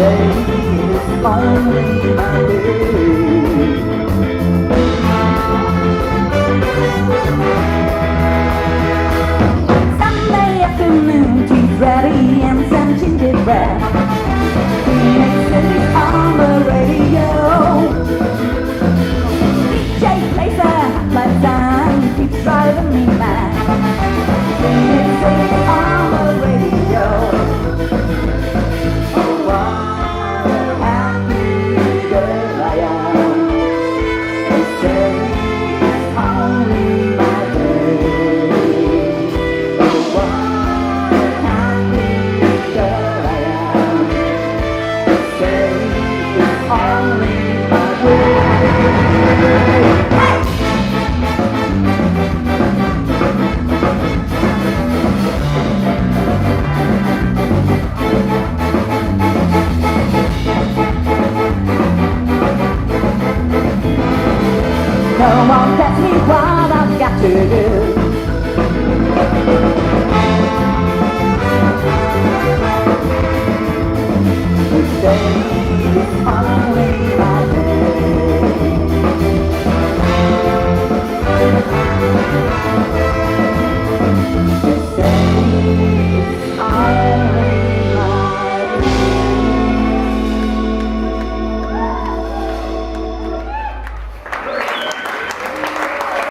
say it's only my way. Sunday afternoon, tea's ready and some gingerbread. Phoenix City's on the radio. DJ plays a hot song, keeps driving me mad. Phoenix City's on the radio. Oh, what a happy girl I am. They say it's only my day. Oh, what a happy girl I am. They say it's only my way. Come on, tell me what I've got to do. They say